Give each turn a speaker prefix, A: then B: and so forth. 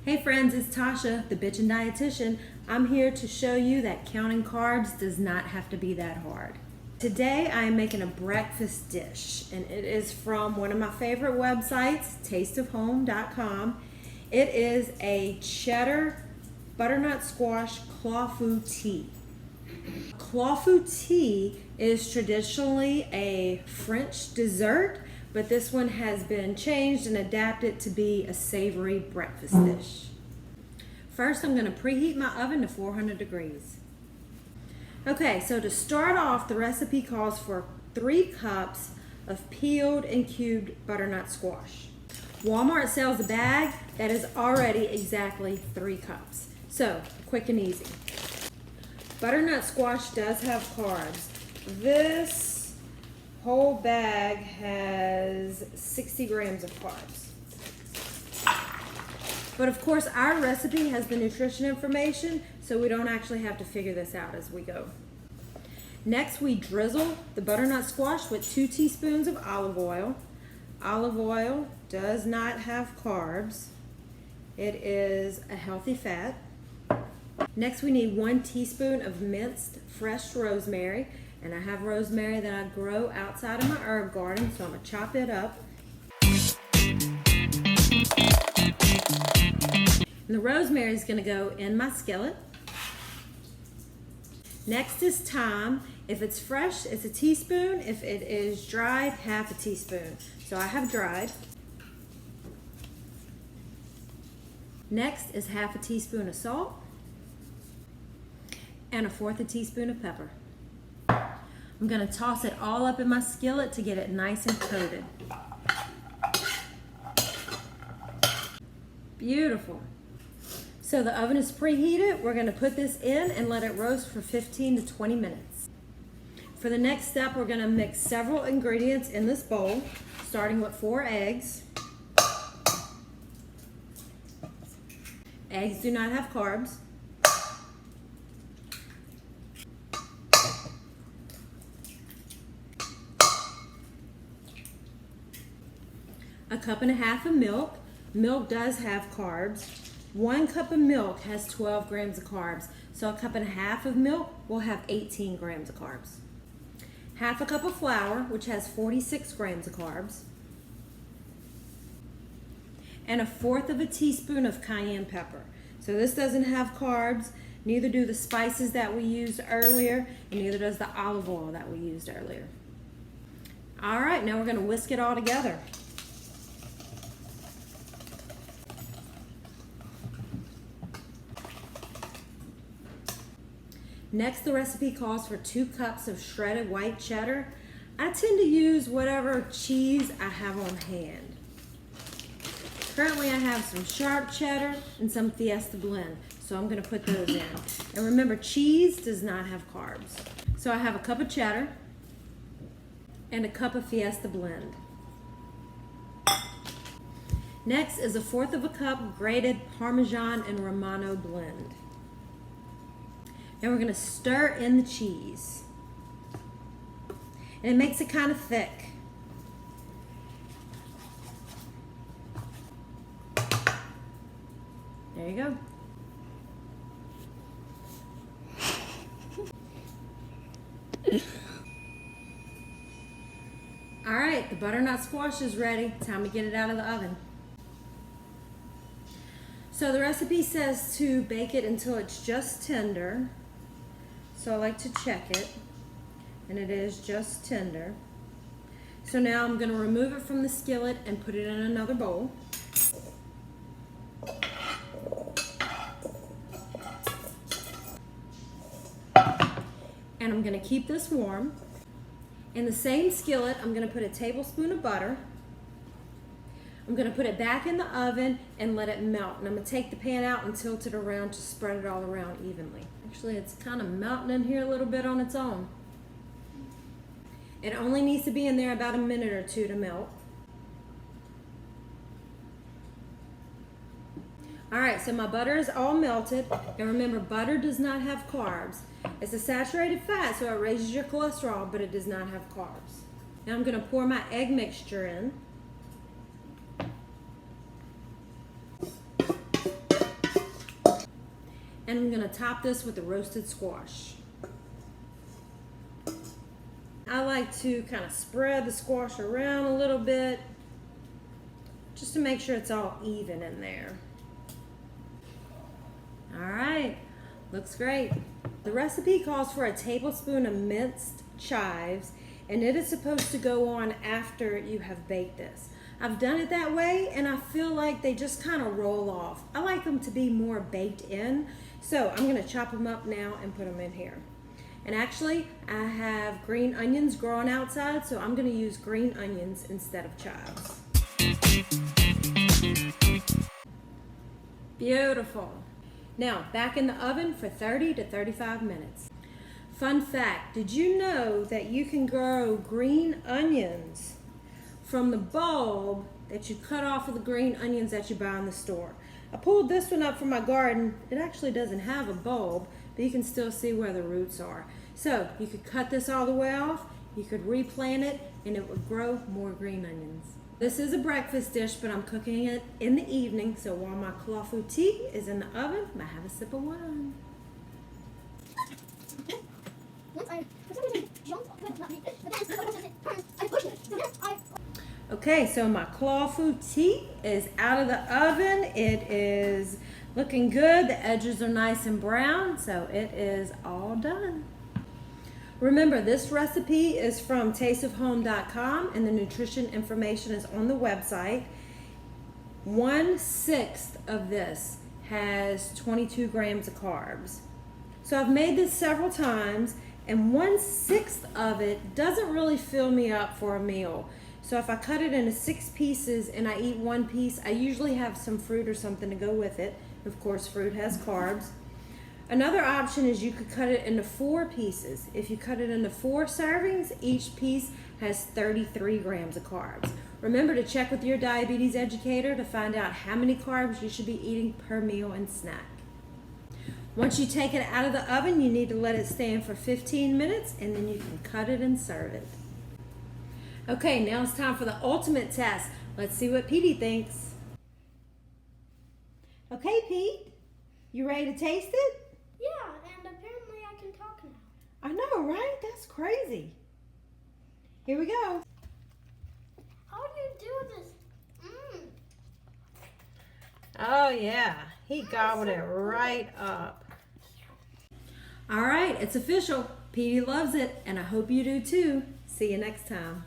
A: Hey friends, it's Tasha, the Bitchin' Dietitian. I'm here to show you that counting carbs does not have to be that hard. Today I am making a breakfast dish, and it is from one of my favorite websites, tasteofhome.com. It is a cheddar butternut squash clafoutis. Clafoutis is traditionally a French dessert, but this one has been changed and adapted to be a savory breakfast dish. First, I'm going to preheat my oven to 400 degrees. Okay, so to start off, the recipe calls for 3 cups of peeled and cubed butternut squash. Walmart sells a bag that is already exactly 3 cups. So, quick and easy. Butternut squash does have carbs. This whole bag has 60 grams of carbs. But of course, our recipe has the nutrition information, so we don't actually have to figure this out as we go. Next, we drizzle the butternut squash with 2 teaspoons of olive oil. Olive oil does not have carbs. It is a healthy fat. Next, we need 1 teaspoon of minced fresh rosemary. And I have rosemary that I grow outside of my herb garden, so I'm going to chop it up. And the rosemary is going to go in my skillet. Next is thyme. If it's fresh, it's a teaspoon. If it is dried, half a teaspoon. So I have dried. Next is half a teaspoon of salt and 1/4 teaspoon of pepper. I'm going to toss it all up in my skillet to get it nice and coated. Beautiful. So the oven is preheated. We're going to put this in and let it roast for 15 to 20 minutes. For the next step, we're going to mix several ingredients in this bowl, starting with 4 eggs. Eggs do not have carbs. A 1.5 cups of milk. Milk does have carbs. 1 cup of milk has 12 grams of carbs. So a 1.5 cups of milk will have 18 grams of carbs. 1/2 cup of flour, which has 46 grams of carbs. And 1/4 teaspoon of cayenne pepper. So this doesn't have carbs, neither do the spices that we used earlier, and neither does the olive oil that we used earlier. All right, now we're going to whisk it all together. Next, the recipe calls for 2 cups of shredded white cheddar. I tend to use whatever cheese I have on hand. Currently, I have some sharp cheddar and some Fiesta blend, so I'm going to put those in. And remember, cheese does not have carbs. So I have a cup of cheddar and a cup of Fiesta blend. Next is 1/4 cup grated Parmesan and Romano blend. And we're going to stir in the cheese. And it makes it kind of thick. There you go. All right, the butternut squash is ready. Time to get it out of the oven. So the recipe says to bake it until it's just tender. So I like to check it, and it is just tender. So now I'm going to remove it from the skillet and put it in another bowl. And I'm going to keep this warm. In the same skillet, I'm going to put a tablespoon of butter. I'm going to put it back in the oven and let it melt. And I'm going to take the pan out and tilt it around to spread it all around evenly. Actually, it's kind of melting in here a little bit on its own. It only needs to be in there about a minute or 2 to melt. All right, so my butter is all melted. And remember, butter does not have carbs. It's a saturated fat, so it raises your cholesterol, but it does not have carbs. Now I'm going to pour my egg mixture in. And I'm gonna top this with the roasted squash. I like to kind of spread the squash around a little bit just to make sure it's all even in there. All right, looks great. The recipe calls for a tablespoon of minced chives, and it is supposed to go on after you have baked this. I've done it that way and I feel like they just kind of roll off. I like them to be more baked in, so I'm gonna chop them up now and put them in here. And actually, I have green onions growing outside, so I'm gonna use green onions instead of chives. Beautiful. Now, back in the oven for 30 to 35 minutes. Fun fact, did you know that you can grow green onions from the bulb that you cut off of the green onions that you buy in the store? I pulled this one up from my garden. It actually doesn't have a bulb, but you can still see where the roots are. So you could cut this all the way off, you could replant it, and it would grow more green onions. This is a breakfast dish, but I'm cooking it in the evening, so while my clafoutis is in the oven, I might have a sip of wine. Okay, so my clafoutis is out of the oven. It is looking good. The edges are nice and brown, so it is all done. Remember, this recipe is from tasteofhome.com, and the nutrition information is on the website. 1/6 of this has 22 grams of carbs. So I've made this several times, and 1/6 of it doesn't really fill me up for a meal. So if I cut it into 6 pieces and I eat 1 piece, I usually have some fruit or something to go with it. Of course, fruit has carbs. Another option is you could cut it into 4 pieces. If you cut it into 4 servings, each piece has 33 grams of carbs. Remember to check with your diabetes educator to find out how many carbs you should be eating per meal and snack. Once you take it out of the oven, you need to let it stand for 15 minutes, and then you can cut it and serve it. Okay, now it's time for the ultimate test. Let's see what Petey thinks. Okay, Pete, you ready to taste it?
B: Yeah, and apparently I can talk now.
A: I know, right? That's crazy. Here we go.
B: How do you do this?
A: Oh yeah, he gobbled it right up. All right, it's official. Petey loves it, and I hope you do too. See you next time.